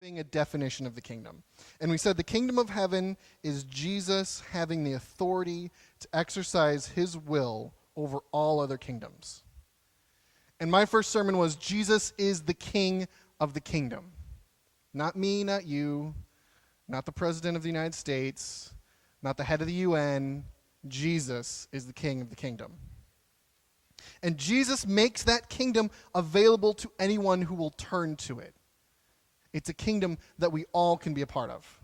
A definition of the kingdom. And we said the kingdom of heaven is Jesus having the authority to exercise his will over all other kingdoms. And my first sermon was Jesus is the king of the kingdom. Not me, not you, not the president of the United States, not the head of the UN. Jesus is the king of the kingdom. And Jesus makes that kingdom available to anyone who will turn to it. It's a kingdom that we all can be a part of.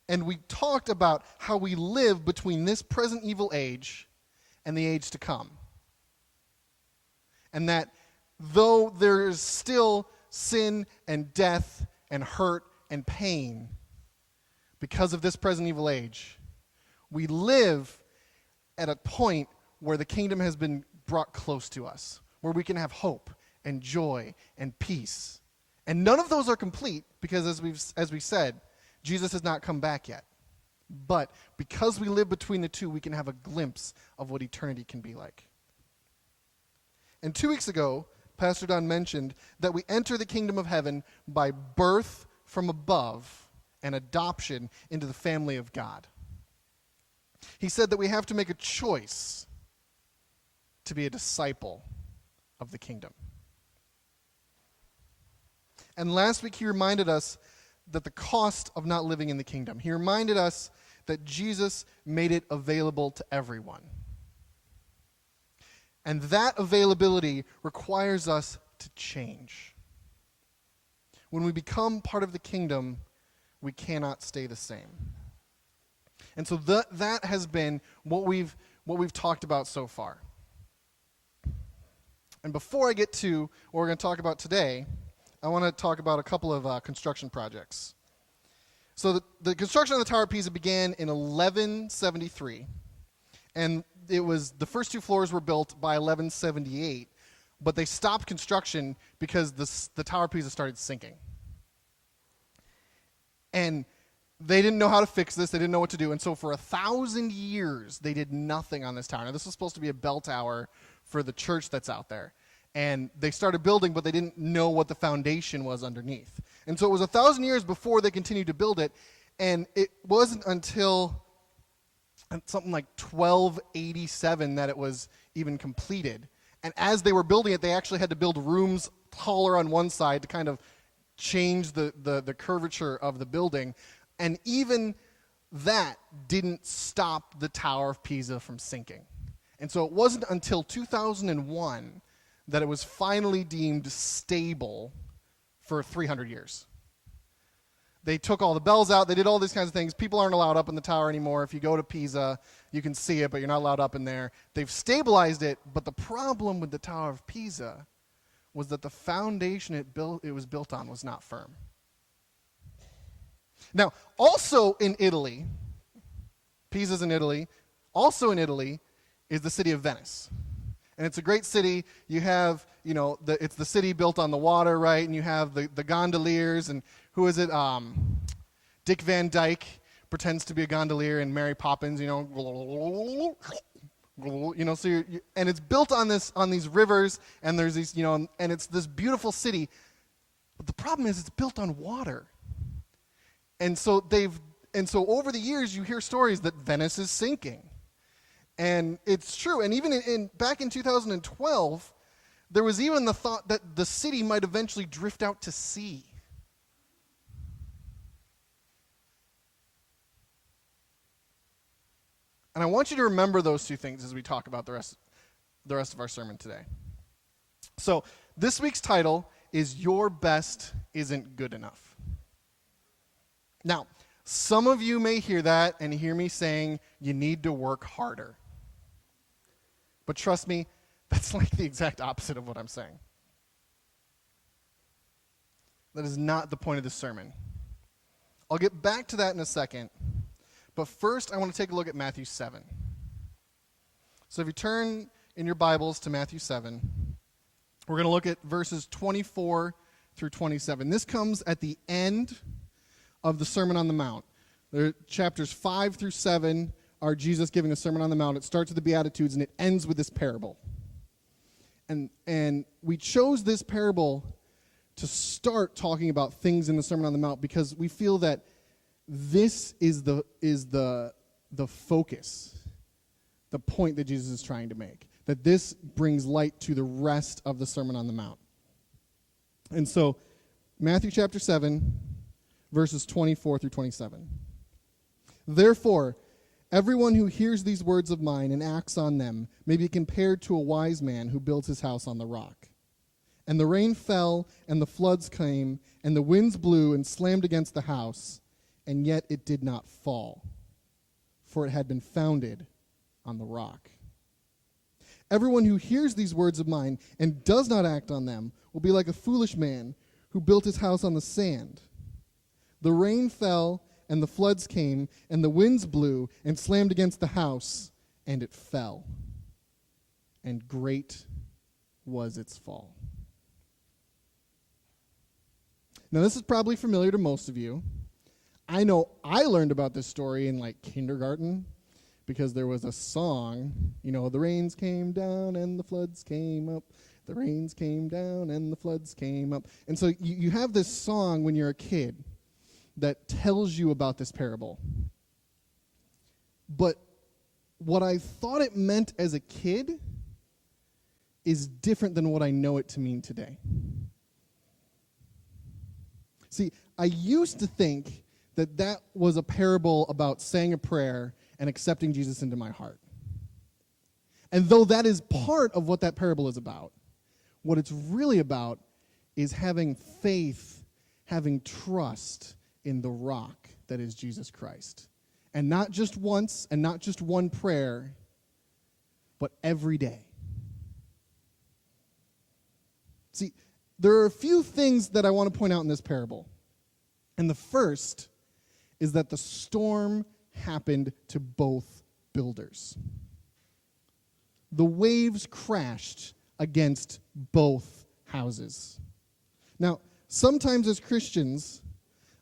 And we talked about how we live between this present evil age and the age to come. And that though there is still sin and death and hurt and pain because of this present evil age, we live at a point where the kingdom has been brought close to us, where we can have hope and joy and peace. And none of those are complete because, as we said, Jesus has not come back yet. But because we live between the two, we can have a glimpse of what eternity can be like. And 2 weeks ago, Pastor Don mentioned that we enter the kingdom of heaven by birth from above and adoption into the family of God. He said that we have to make a choice to be a disciple of the kingdom. And last week he reminded us that the cost of not living in the kingdom. He reminded us that Jesus made it available to everyone. And that availability requires us to change. When we become part of the kingdom, we cannot stay the same. And so that has been what we've talked about so far. And before I get to what we're going to talk about today, I want to talk about a couple of construction projects. So the construction of the Tower of Pisa began in 1173, and the first 2 floors were built by 1178, but they stopped construction because the Tower of Pisa started sinking. And they didn't know how to fix this, they didn't know what to do, and so for 1,000 years they did nothing on this tower. Now this was supposed to be a bell tower for the church that's out there. And they started building, but they didn't know what the foundation was underneath. And so it was 1,000 years before they continued to build it. And it wasn't until something like 1287 that it was even completed. And as they were building it, they actually had to build rooms taller on one side to kind of change the curvature of the building. And even that didn't stop the Tower of Pisa from sinking. And so it wasn't until 2001 that it was finally deemed stable for 300 years. They took all the bells out. They did all these kinds of things. People aren't allowed up in the tower anymore. If you go to Pisa, you can see it, but you're not allowed up in there. They've stabilized it, but the problem with the Tower of Pisa was that the foundation it was built on was not firm. Now, also in Italy, Pisa's in Italy, also in Italy is the city of Venice. And it's a great city. You have, it's the city built on the water, right? And you have the gondoliers, and who is it? Dick Van Dyke pretends to be a gondolier in Mary Poppins, So and it's built on these rivers, and there's these, and it's this beautiful city. But the problem is it's built on water. And so over the years you hear stories that Venice is sinking. And it's true. And even back in 2012, there was even the thought that the city might eventually drift out to sea. And I want you to remember those two things as we talk about the rest of our sermon today. So this week's title is Your Best Isn't Good Enough. Now, some of you may hear that and hear me saying you need to work harder. But trust me, that's like the exact opposite of what I'm saying. That is not the point of this sermon. I'll get back to that in a second. But first, I want to take a look at Matthew 7. So if you turn in your Bibles to Matthew 7, we're going to look at verses 24 through 27. This comes at the end of the Sermon on the Mount. There are chapters 5 through 7 are Jesus giving a Sermon on the Mount. It starts with the Beatitudes, and it ends with this parable. And we chose this parable to start talking about things in the Sermon on the Mount because we feel that this is the focus, the point that Jesus is trying to make, that this brings light to the rest of the Sermon on the Mount. And so, Matthew chapter 7, verses 24 through 27. Therefore, everyone who hears these words of mine and acts on them may be compared to a wise man who built his house on the rock. And the rain fell, and the floods came, and the winds blew and slammed against the house, and yet it did not fall, for it had been founded on the rock. Everyone who hears these words of mine and does not act on them will be like a foolish man who built his house on the sand. The rain fell, and the floods came, and the winds blew and slammed against the house, and it fell. And great was its fall. Now, this is probably familiar to most of you. I know I learned about this story in kindergarten because there was a song, the rains came down and the floods came up. The rains came down and the floods came up. And so you have this song when you're a kid that tells you about this parable. But what I thought it meant as a kid is different than what I know it to mean today. See, I used to think that was a parable about saying a prayer and accepting Jesus into my heart. And though that is part of what that parable is about, what it's really about is having faith, having trust in the rock that is Jesus Christ. And not just once and not just one prayer, but every day. See, there are a few things that I want to point out in this parable. And the first is that the storm happened to both builders. The waves crashed against both houses. Now, sometimes as Christians,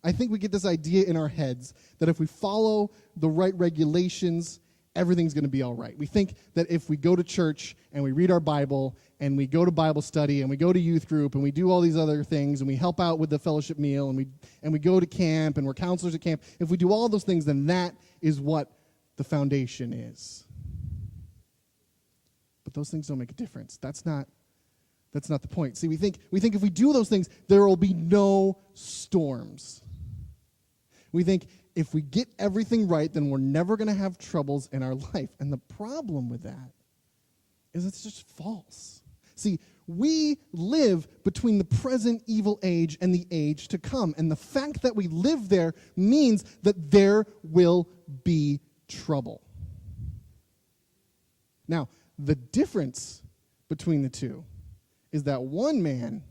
I think we get this idea in our heads that if we follow the right regulations, everything's going to be all right. We think that if we go to church and we read our Bible and we go to Bible study and we go to youth group and we do all these other things and we help out with the fellowship meal and we go to camp and we're counselors at camp, if we do all those things, then that is what the foundation is. But those things don't make a difference. That's not the point. See, we think if we do those things, there will be no storms. We think if we get everything right, then we're never going to have troubles in our life. And the problem with that is it's just false. See, we live between the present evil age and the age to come. And the fact that we live there means that there will be trouble. Now, the difference between the two is that one man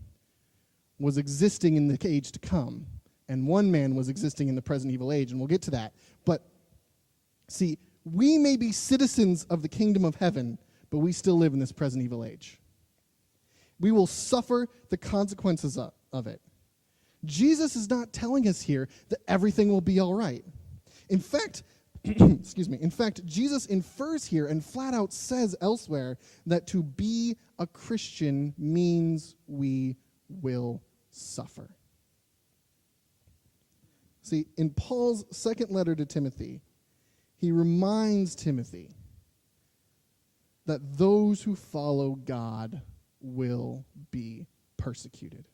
was existing in the age to come, and one man was existing in the present evil age, and we'll get to that. But, see, we may be citizens of the kingdom of heaven, but we still live in this present evil age. We will suffer the consequences of it. Jesus is not telling us here that everything will be all right. In fact, Jesus infers here and flat out says elsewhere that to be a Christian means we will suffer. See, in Paul's second letter to Timothy, he reminds Timothy that those who follow God will be persecuted.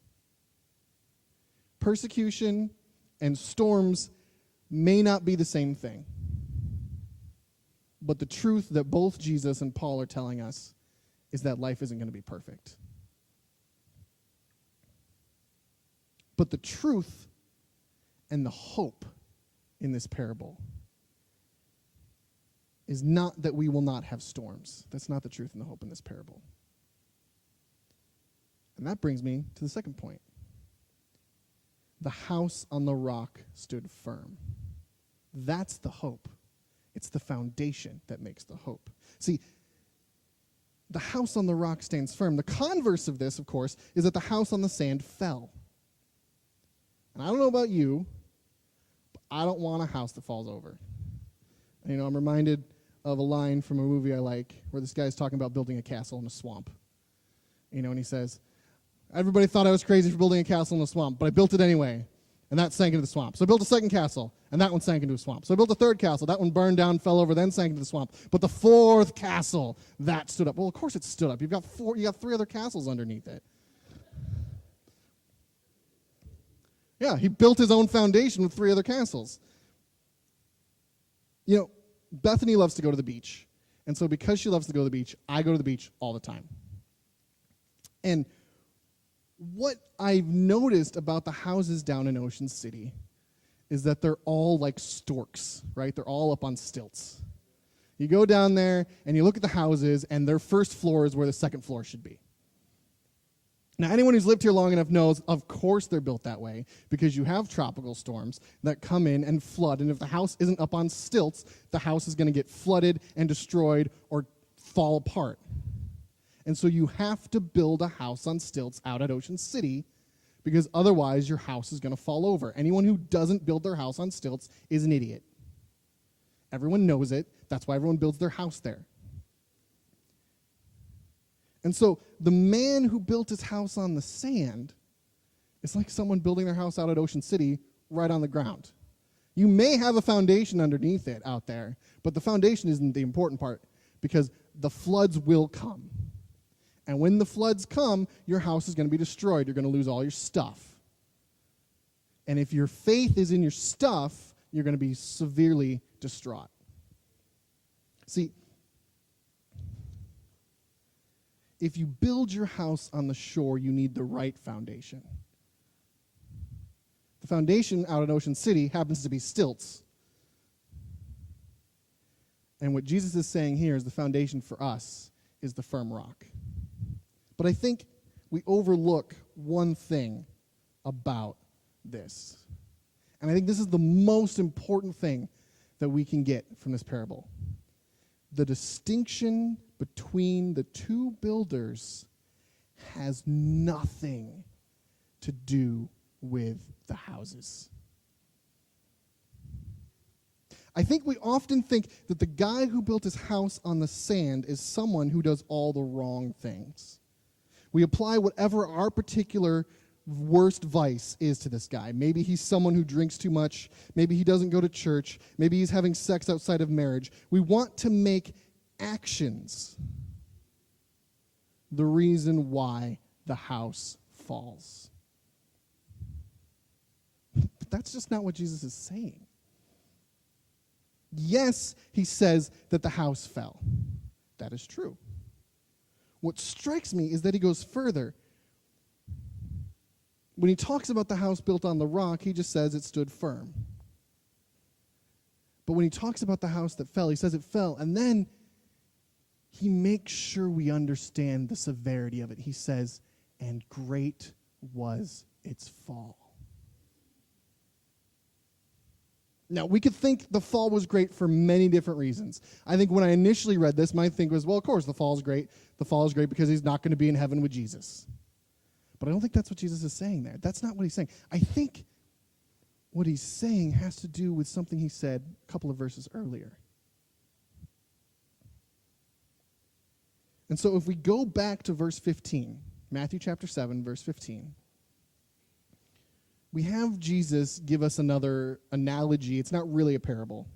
Persecution and storms may not be the same thing. But the truth that both Jesus and Paul are telling us is that life isn't going to be perfect. But the truth and the hope in this parable is not that we will not have storms. That's not the truth and the hope in this parable. And that brings me to the second point. The house on the rock stood firm. That's the hope. It's the foundation that makes the hope. See, the house on the rock stands firm. The converse of this, of course, is that the house on the sand fell. And I don't know about you, but I don't want a house that falls over. And, I'm reminded of a line from a movie I like where this guy's talking about building a castle in a swamp. And he says, Everybody thought I was crazy for building a castle in the swamp, but I built it anyway, and that sank into the swamp. So I built a second castle, and that one sank into a swamp. So I built a third castle. That one burned down, fell over, then sank into the swamp. But the fourth castle, that stood up. Well, of course it stood up. You got three other castles underneath it. Yeah, he built his own foundation with three other castles. You know, Bethany loves to go to the beach. And so because she loves to go to the beach, I go to the beach all the time. And what I've noticed about the houses down in Ocean City is that they're all like storks, right? They're all up on stilts. You go down there and you look at the houses, and their first floor is where the second floor should be. Now, anyone who's lived here long enough knows, of course they're built that way, because you have tropical storms that come in and flood, and if the house isn't up on stilts, the house is going to get flooded and destroyed or fall apart. And so you have to build a house on stilts out at Ocean City, because otherwise your house is going to fall over. Anyone who doesn't build their house on stilts is an idiot. Everyone knows it. That's why everyone builds their house there. And so the man who built his house on the sand is like someone building their house out at Ocean City right on the ground. You may have a foundation underneath it out there, but the foundation isn't the important part, because the floods will come. And when the floods come, your house is going to be destroyed. You're going to lose all your stuff. And if your faith is in your stuff, you're going to be severely distraught. See, if you build your house on the shore, you need the right foundation. The foundation out at Ocean City happens to be stilts. And what Jesus is saying here is the foundation for us is the firm rock. But I think we overlook one thing about this. And I think this is the most important thing that we can get from this parable. The distinction between the two builders has nothing to do with the houses. I think we often think that the guy who built his house on the sand is someone who does all the wrong things. We apply whatever our particular worst vice is to this guy. Maybe he's someone who drinks too much. Maybe he doesn't go to church. Maybe he's having sex outside of marriage. We want to make actions the reason why the house falls. But that's just not what Jesus is saying. Yes, he says that the house fell. That is true. What strikes me is that he goes further. When he talks about the house built on the rock, he just says it stood firm. But when he talks about the house that fell, he says it fell. And then he makes sure we understand the severity of it. He says, and great was its fall. Now, we could think the fall was great for many different reasons. I think when I initially read this, my thing was, well, of course, the fall is great. The fall is great because he's not going to be in heaven with Jesus. But I don't think that's what Jesus is saying there. That's not what he's saying. I think what he's saying has to do with something he said a couple of verses earlier. And so if we go back to verse 15, Matthew chapter 7, verse 15, we have Jesus give us another analogy. It's not really a parable.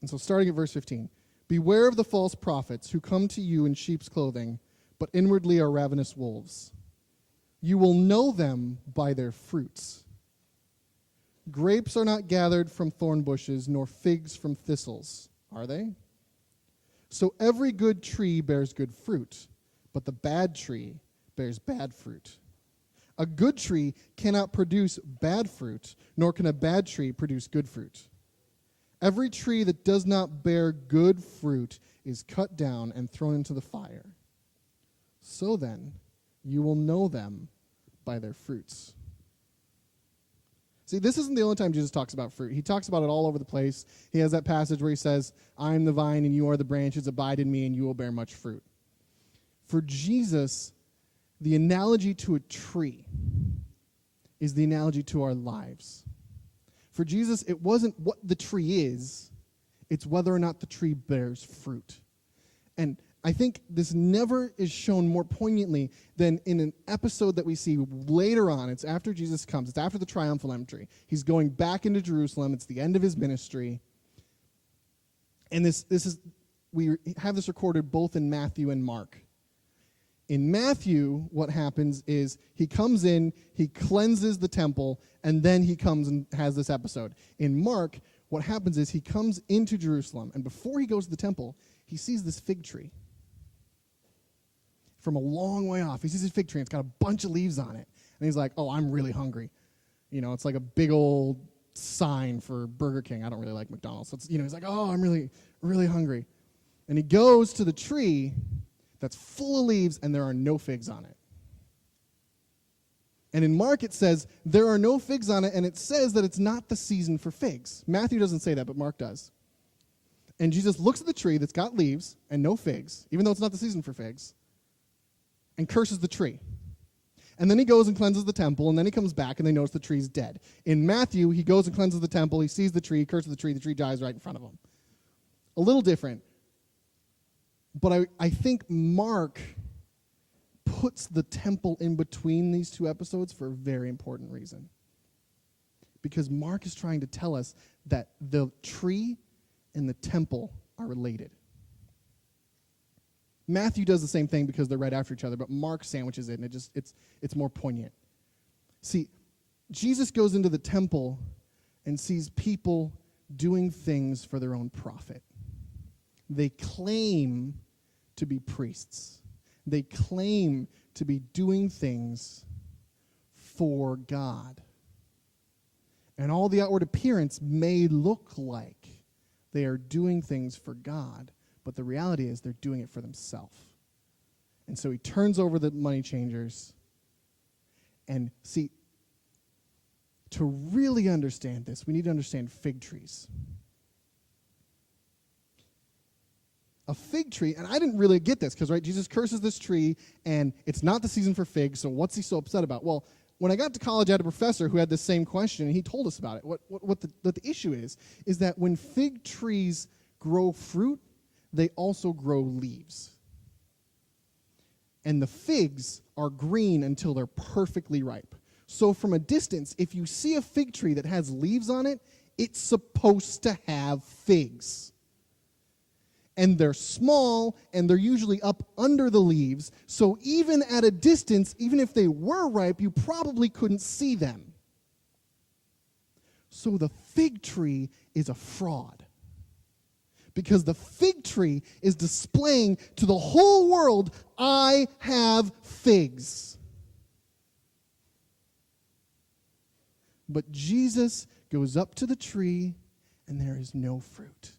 And so starting at verse 15, beware of the false prophets who come to you in sheep's clothing, but inwardly are ravenous wolves. You will know them by their fruits. Grapes are not gathered from thorn bushes, nor figs from thistles, are they? So every good tree bears good fruit, but the bad tree bears bad fruit. A good tree cannot produce bad fruit, nor can a bad tree produce good fruit. Every tree that does not bear good fruit is cut down and thrown into the fire. So then, you will know them by their fruits. See, this isn't the only time Jesus talks about fruit. He talks about it all over the place. He has that passage where he says, I am the vine and you are the branches. Abide in me and you will bear much fruit. For Jesus, the analogy to a tree is the analogy to our lives. For Jesus, it wasn't what the tree is, it's whether or not the tree bears fruit. And I think this never is shown more poignantly than in an episode that we see later on. It's after Jesus comes. It's after the triumphal entry. He's going back into Jerusalem. It's the end of his ministry. And we have this recorded both in Matthew and Mark. In Matthew, what happens is he comes in, he cleanses the temple, and then he comes and has this episode. In Mark, what happens is he comes into Jerusalem, and before he goes to the temple, he sees this fig tree. From a long way off, he sees this fig tree, and it's got a bunch of leaves on it. And he's like, oh, I'm really hungry. It's like a big old sign for Burger King. I don't really like McDonald's. So he's like, oh, I'm really, really hungry. And he goes to the tree that's full of leaves, and there are no figs on it. And in Mark, it says there are no figs on it, and it says that it's not the season for figs. Matthew doesn't say that, but Mark does. And Jesus looks at the tree that's got leaves and no figs, even though it's not the season for figs, and curses the tree. And then he goes and cleanses the temple, and then he comes back, and they notice the tree's dead. In Matthew, he goes and cleanses the temple, he sees the tree, curses the tree dies right in front of him. A little different. But I think Mark puts the temple in between these two episodes for a very important reason. Because Mark is trying to tell us that the tree and the temple are related. Matthew does the same thing because they're right after each other, but Mark sandwiches it, and it's more poignant. See, Jesus goes into the temple and sees people doing things for their own profit. They claim to be priests. They claim to be doing things for God. And all the outward appearance may look like they are doing things for God, but the reality is they're doing it for themselves. And so he turns over the money changers. And see, to really understand this, we need to understand fig trees. A fig tree, and I didn't really get this because, right, Jesus curses this tree, and it's not the season for figs, so what's he so upset about? Well, when I got to college, I had a professor who had the same question, and he told us about it. What the issue is that when fig trees grow fruit, they also grow leaves. And the figs are green until they're perfectly ripe. So from a distance, if you see a fig tree that has leaves on it, it's supposed to have figs. And they're small, and they're usually up under the leaves, so even at a distance, even if they were ripe, you probably couldn't see them. So the fig tree is a fraud. Because the fig tree is displaying to the whole world, I have figs. But Jesus goes up to the tree, and there is no fruit.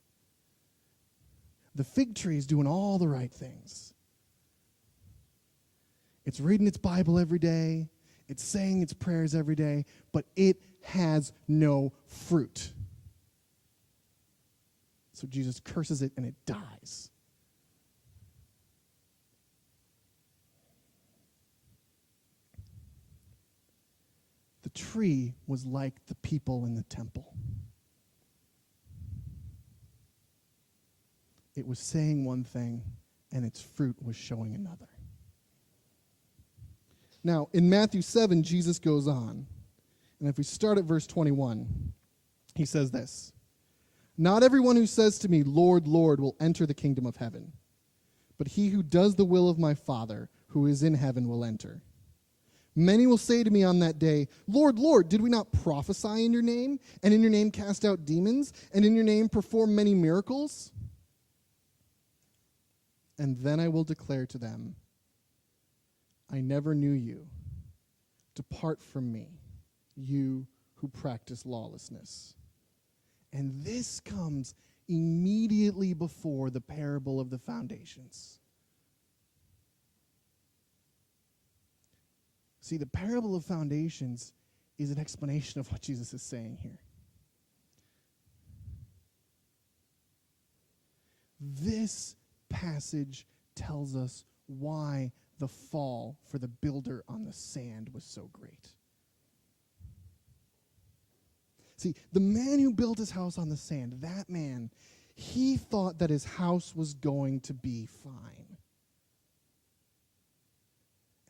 The fig tree is doing all the right things. It's reading its Bible every day. It's saying its prayers every day, but it has no fruit. So Jesus curses it and it dies. The tree was like the people in the temple. It was saying one thing, and its fruit was showing another. Now, in Matthew 7, Jesus goes on. And if we start at verse 21, he says this: Not everyone who says to me, Lord, Lord, will enter the kingdom of heaven, but he who does the will of my Father who is in heaven will enter. Many will say to me on that day, Lord, Lord, did we not prophesy in your name, and in your name cast out demons, and in your name perform many miracles? And then I will declare to them, I never knew you. Depart from me, you who practice lawlessness. And this comes immediately before the parable of the foundations. See, the parable of foundations is an explanation of what Jesus is saying here. This passage tells us why the fall for the builder on the sand was so great. See, the man who built his house on the sand, that man, he thought that his house was going to be fine.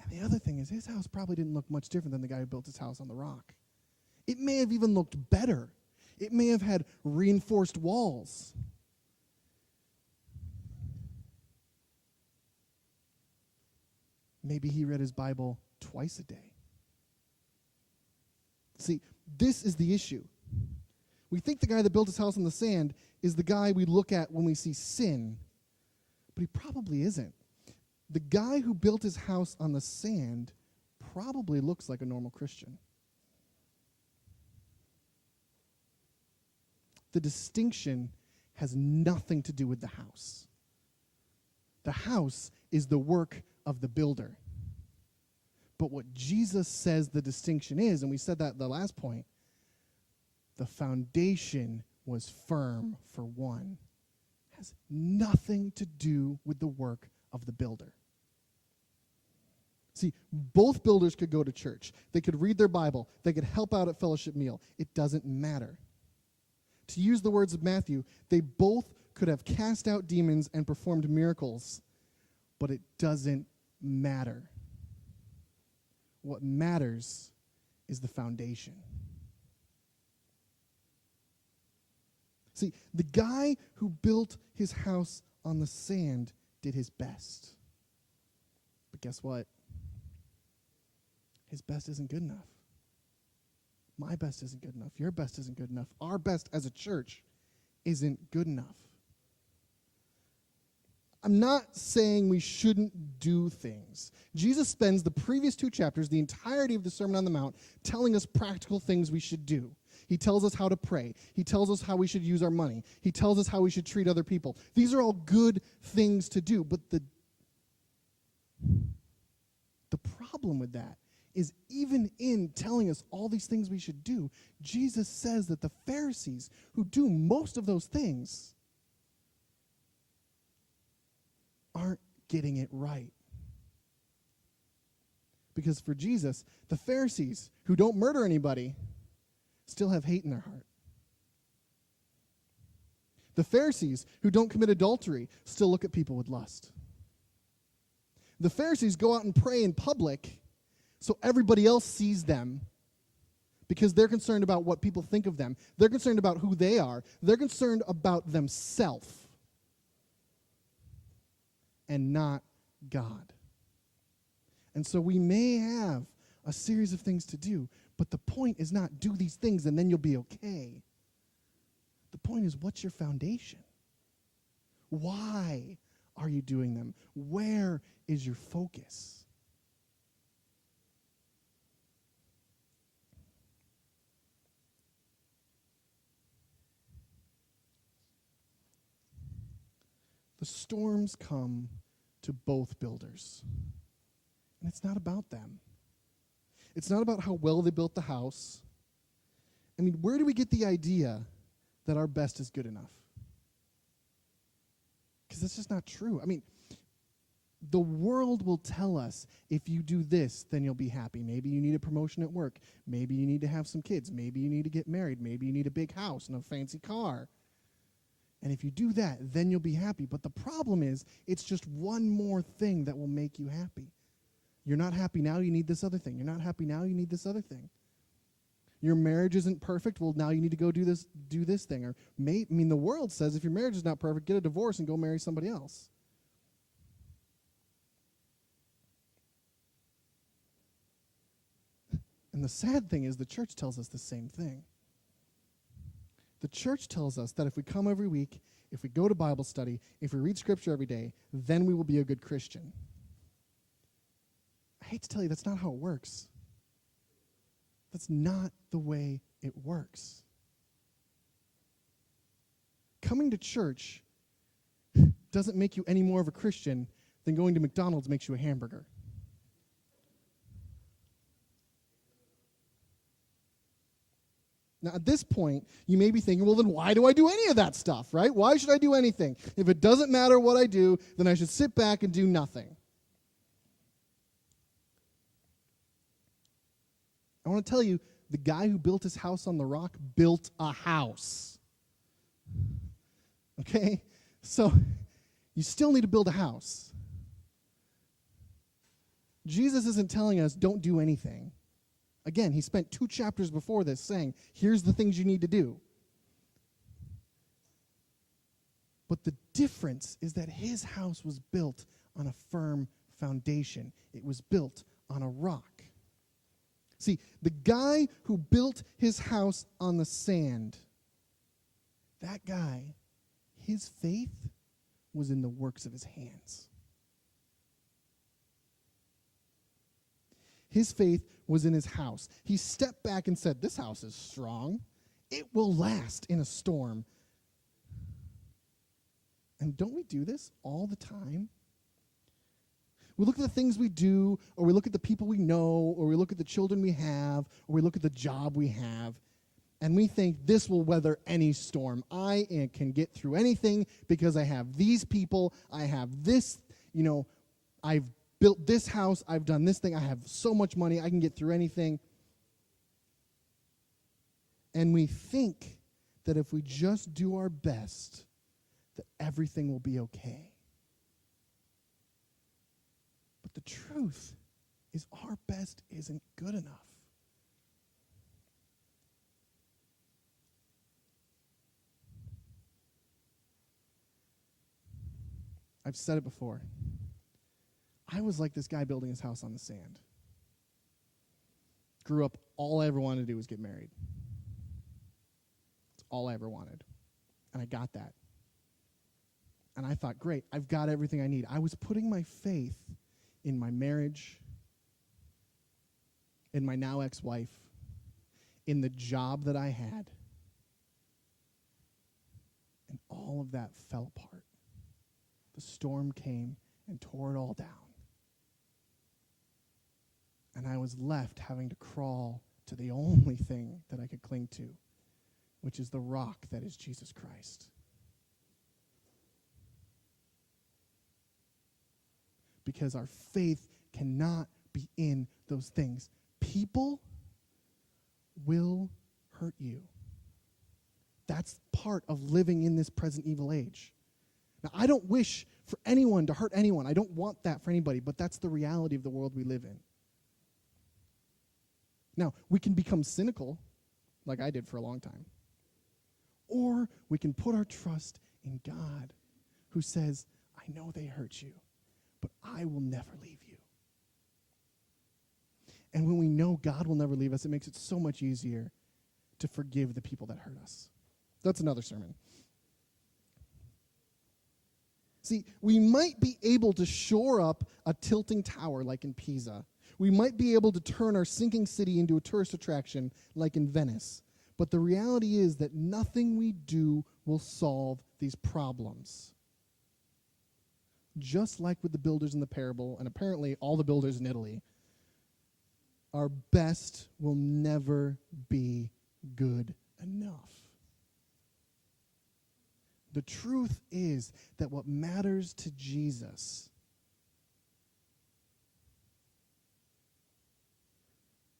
And the other thing is his house probably didn't look much different than the guy who built his house on the rock. It may have even looked better. It may have had reinforced walls. Maybe he read his Bible twice a day. See, this is the issue. We think the guy that built his house on the sand is the guy we look at when we see sin, but he probably isn't. The guy who built his house on the sand probably looks like a normal Christian. The distinction has nothing to do with the house. The house is the work of the builder. But what Jesus says the distinction is, and we said that at the last point, the foundation was firm for one. Has nothing to do with the work of the builder. See, both builders could go to church. They could read their Bible. They could help out at fellowship meal. It doesn't matter. To use the words of Matthew, they both could have cast out demons and performed miracles, but it doesn't matter. What matters is the foundation. See, the guy who built his house on the sand did his best. But guess what? His best isn't good enough. My best isn't good enough. Your best isn't good enough. Our best as a church isn't good enough. I'm not saying we shouldn't do things. Jesus spends the previous 2 chapters, the entirety of the Sermon on the Mount, telling us practical things we should do. He tells us how to pray. He tells us how we should use our money. He tells us how we should treat other people. These are all good things to do, but the problem with that is even in telling us all these things we should do, Jesus says that the Pharisees who do most of those things aren't getting it right. Because for Jesus, the Pharisees who don't murder anybody still have hate in their heart. The Pharisees who don't commit adultery still look at people with lust. The Pharisees go out and pray in public so everybody else sees them because they're concerned about what people think of them. They're concerned about who they are. They're concerned about themselves and not God. And so we may have a series of things to do, but the point is not do these things and then you'll be okay. The point is, what's your foundation? Why are you doing them? Where is your focus? The storms come to both builders. And it's not about them. It's not about how well they built the house. I mean, where do we get the idea that our best is good enough? Because that's just not true. I mean, the world will tell us if you do this, then you'll be happy. Maybe you need a promotion at work. Maybe you need to have some kids. Maybe you need to get married. Maybe you need a big house and a fancy car. And if you do that, then you'll be happy. But the problem is, it's just one more thing that will make you happy. You're not happy now, you need this other thing. You're not happy now, you need this other thing. Your marriage isn't perfect, well, now you need to go do this thing. Or the world says if your marriage is not perfect, get a divorce and go marry somebody else. And the sad thing is the church tells us the same thing. The church tells us that if we come every week, if we go to Bible study, if we read Scripture every day, then we will be a good Christian. I hate to tell you, that's not how it works. That's not the way it works. Coming to church doesn't make you any more of a Christian than going to McDonald's makes you a hamburger. Now, at this point, you may be thinking, well, then why do I do any of that stuff, right? Why should I do anything? If it doesn't matter what I do, then I should sit back and do nothing. I want to tell you, the guy who built his house on the rock built a house. Okay? So, you still need to build a house. Jesus isn't telling us don't do anything. Again, he spent 2 chapters before this saying, here's the things you need to do. But the difference is that his house was built on a firm foundation. It was built on a rock. See, the guy who built his house on the sand, that guy, his faith was in the works of his hands. His faith was in his house. He stepped back and said, this house is strong. It will last in a storm. And don't we do this all the time? We look at the things we do, or we look at the people we know, or we look at the children we have, or we look at the job we have, and we think this will weather any storm. I can get through anything because I have these people, I have this, I've built this house, I've done this thing, I have so much money, I can get through anything. And we think that if we just do our best, that everything will be okay. But the truth is our best isn't good enough. I've said it before. I was like this guy building his house on the sand. Grew up, all I ever wanted to do was get married. It's all I ever wanted. And I got that. And I thought, great, I've got everything I need. I was putting my faith in my marriage, in my now ex-wife, in the job that I had. And all of that fell apart. The storm came and tore it all down. And I was left having to crawl to the only thing that I could cling to, which is the rock that is Jesus Christ. Because our faith cannot be in those things. People will hurt you. That's part of living in this present evil age. Now, I don't wish for anyone to hurt anyone. I don't want that for anybody, but that's the reality of the world we live in. Now, we can become cynical, like I did for a long time. Or we can put our trust in God, who says, I know they hurt you, but I will never leave you. And when we know God will never leave us, it makes it so much easier to forgive the people that hurt us. That's another sermon. See, we might be able to shore up a tilting tower like in Pisa. We might be able to turn our sinking city into a tourist attraction like in Venice. But the reality is that nothing we do will solve these problems. Just like with the builders in the parable, and apparently all the builders in Italy, our best will never be good enough. The truth is that what matters to Jesus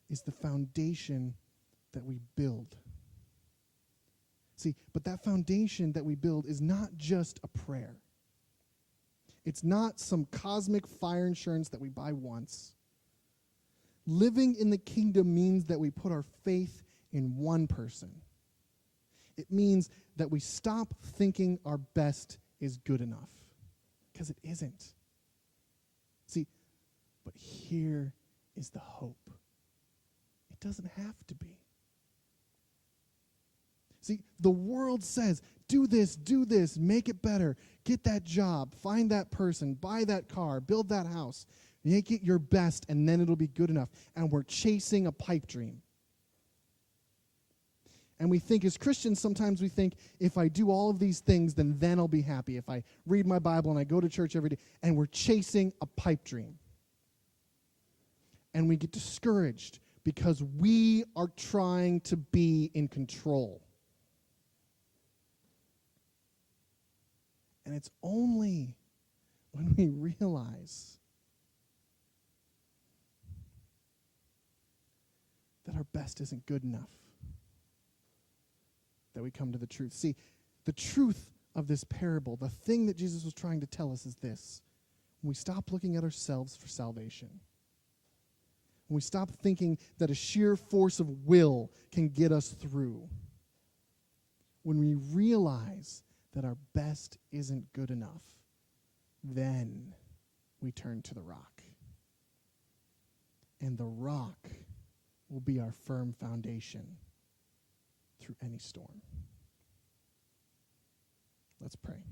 is the foundation that we build. See, but that foundation that we build is not just a prayer. It's not some cosmic fire insurance that we buy once. Living in the kingdom means that we put our faith in one person. It means that we stop thinking our best is good enough, because it isn't. See, but here is the hope. It doesn't have to be. See, the world says, do this, make it better, get that job, find that person, buy that car, build that house, make it your best, and then it'll be good enough. And we're chasing a pipe dream. And we think as Christians, sometimes we think, if I do all of these things, then I'll be happy. If I read my Bible and I go to church every day, and we're chasing a pipe dream. And we get discouraged because we are trying to be in control. And it's only when we realize that our best isn't good enough that we come to the truth. See, the truth of this parable, the thing that Jesus was trying to tell us is this. When we stop looking at ourselves for salvation, when we stop thinking that a sheer force of will can get us through, when we realize that our best isn't good enough, then we turn to the rock. And the rock will be our firm foundation through any storm. Let's pray.